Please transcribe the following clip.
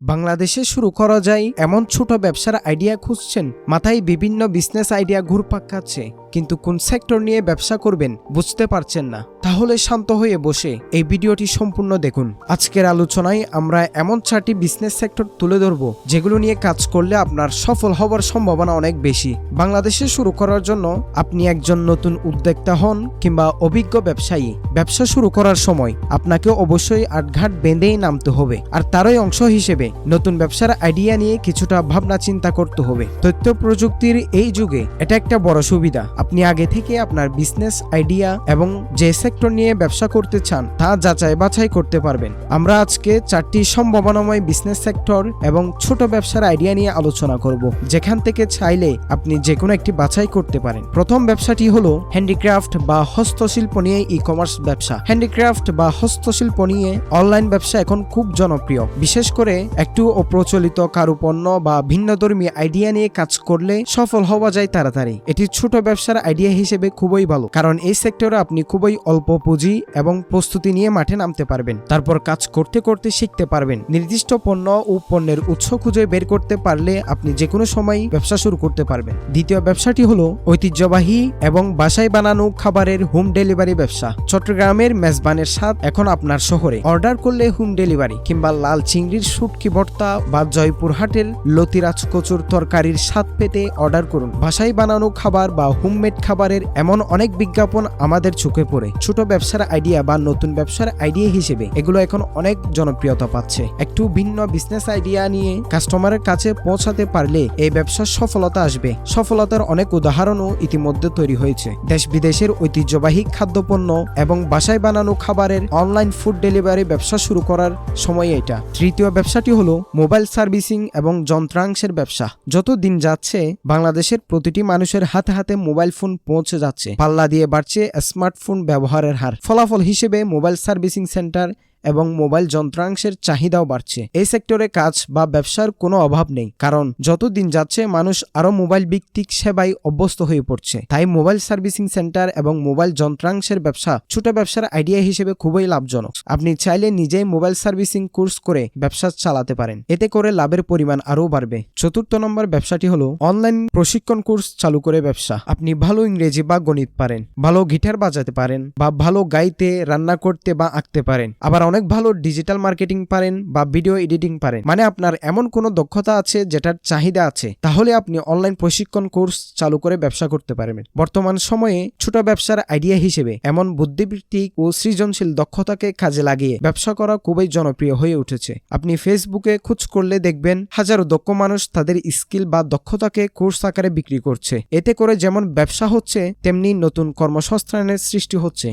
বাংলাদেশে শুরু করা যায় এমন ছোট ব্যবসার আইডিয়া খুঁজছেন, মাথায় বিভিন্ন বিজনেস আইডিয়া ঘুরপাক খাচ্ছে, কিন্তু কোন সেক্টর নিয়ে ব্যবসা করবেন বুঝতে পারছেন না। তাহলে শান্ত হয়ে বসে এই ভিডিওটি সম্পূর্ণ দেখুন। আজকের আলোচনায় আমরা এমন 4টি বিজনেস সেক্টর তুলে ধরব যেগুলো নিয়ে কাজ করলে আপনার সফল হবার সম্ভাবনা অনেক বেশি। বাংলাদেশে শুরু করার জন্য আপনি একজন নতুন উদ্যোক্তা হন কিংবা অভিজ্ঞ ব্যবসায়ী, ব্যবসা শুরু করার সময় আপনাকে অবশ্যই আটঘাট বেঁধেই নামতে হবে। আর তারই অংশ হিসেবে নতুন ব্যবসার আইডিয়া নিয়ে কিছুটা ভাবনা চিন্তা করতে হবে। তথ্য প্রযুক্তির এই যুগে এটা একটা বড় সুবিধা। আপনি আগে থেকে আপনার বিজনেস আইডিয়া এবং যে সেক্টর নিয়ে ব্যবসা করতে চান তা যাচাই বাছাই করতে পারবেন। আমরা আজকে 4টি সম্ভাবনাময় বিজনেস সেক্টর এবং ছোট ব্যবসার আইডিয়া নিয়ে আলোচনা করব, যেখান থেকে চাইলে আপনি যে কোনো একটি বাছাই করতে পারেন। প্রথম ব্যবসাটি হলো হ্যান্ডিক্রাফট বা হস্তশিল্প নিয়ে ই কমার্স ব্যবসা। হ্যান্ডিক্রাফট বা হস্তশিল্প নিয়ে অনলাইন ব্যবসা এখন খুব জনপ্রিয়। বিশেষ করে একটু অপ্রচলিত কারুপণ্য বা ভিন্নধর্মী আইডিয়া নিয়ে কাজ করলে সফল হওয়া যায় তাড়াতাড়ি। এটি ছোট ব্যবসার আইডিয়া হিসেবে খুবই ভালো, কারণ এই সেক্টরে আপনি খুবই অল্প পুঁজি এবং প্রস্তুতি নিয়ে মাঠে নামতে পারবেন। তারপর কাজ করতে করতে শিখতে পারবেন। নির্দিষ্ট পণ্য ও পণ্যের উৎস খুঁজে বের করতে পারলে আপনি যে কোনো সময় ব্যবসা শুরু করতে পারবেন। দ্বিতীয় ব্যবসাটি হলো ঐতিহ্যবাহী এবং বাসায় বানানো খাবারের হোম ডেলিভারি ব্যবসা। চট্টগ্রামের মেজবানের স্বাদ এখন আপনার শহরে। অর্ডার করলে হোম ডেলিভারি, কিংবা লাল চিংড়ির শুটকি ভর্তা বা জয়পুরহাটের লতিরাজ কচুর তরকারির স্বাদ পেতে অর্ডার করুন। বাসায় বানানো খাবার বা হোমমেড খাবারের এমন অনেক বিজ্ঞাপন আমাদের চোখে পড়ে। ছোট ব্যবসার আইডিয়া বা নতুন ব্যবসার আইডিয়া হিসেবে এগুলো এখন অনেক জনপ্রিয়তা পাচ্ছে। একটু ভিন্ন বিজনেস আইডিয়া নিয়ে কাস্টমারের কাছে পৌঁছাতে পারলে এই ব্যবসার সফলতা আসবে। সফলতার অনেক উদাহরণও ইতিমধ্যে তৈরি হয়েছে। দেশ বিদেশের ঐতিহ্যবাহী খাদ্যপণ্য এবং বাসায় বানানো খাবারের অনলাইন ফুড ডেলিভারি ব্যবসা শুরু করার সময় এটা। তৃতীয় ব্যবসাটি হলো মোবাইল সার্ভিসিং এবং যন্ত্রাংশের ব্যবসা। যত দিন যাচ্ছে বাংলাদেশের প্রতিটি মানুষের হাতে হাতে মোবাইল ফোন পৌঁছে যাচ্ছে। পাল্লা দিয়ে বাড়ছে স্মার্টফোন ব্যবহারের হার। ফলাফল হিসেবে মোবাইল সার্ভিসিং সেন্টার এবং মোবাইল যন্ত্রাংশের চাহিদাও বাড়ছে। এই সেক্টরে কাজ বা ব্যবসার কোনো অভাব নেই, কারণ যত দিন যাচ্ছে মানুষ আরো মোবাইল ভিত্তিক সেবায় অভ্যস্ত হয়ে পড়ছে। তাই মোবাইল সার্ভিসিং সেন্টার এবং মোবাইল যন্ত্রাংশের ব্যবসা ছোট ব্যবসার আইডিয়া হিসেবে খুবই লাভজনক। আপনি চাইলে নিজেই মোবাইল সার্ভিসিং কোর্স করে ব্যবসা চালাতে পারেন, এতে করে লাভের পরিমাণ আরও বাড়বে। চতুর্থ নম্বর ব্যবসাটি হলো অনলাইন প্রশিক্ষণ কোর্স চালু করে ব্যবসা। আপনি ভালো ইংরেজি বা গণিত পারেন, ভালো গিটার বাজাতে পারেন, বা ভালো গাইতে, রান্না করতে বা আঁকতে পারেন, আবার অনেক ভালো ডিজিটাল মার্কেটিং পারেন বা ভিডিও এডিটিং পারেন, মানে আপনার এমন কোনো দক্ষতা আছে যেটার চাহিদা আছে, তাহলে আপনি অনলাইন প্রশিক্ষণ কোর্স চালু করে ব্যবসা করতে পারবেন। বর্তমান সময়ে ছোট ব্যবসার আইডিয়া হিসেবে এমন বুদ্ধিবৃত্তিক ও সৃজনশীল দক্ষতাকে কাজে লাগিয়ে ব্যবসা করা খুবই জনপ্রিয় হয়ে উঠেছে। আপনি ফেসবুকে খোঁজ করলে দেখবেন হাজারো দক্ষ মানুষ তাদের স্কিল বা দক্ষতাকে কোর্স আকারে বিক্রি করছে। এতে করে যেমন ব্যবসা হচ্ছে, তেমনি নতুন কর্মসংস্থানের সৃষ্টি হচ্ছে।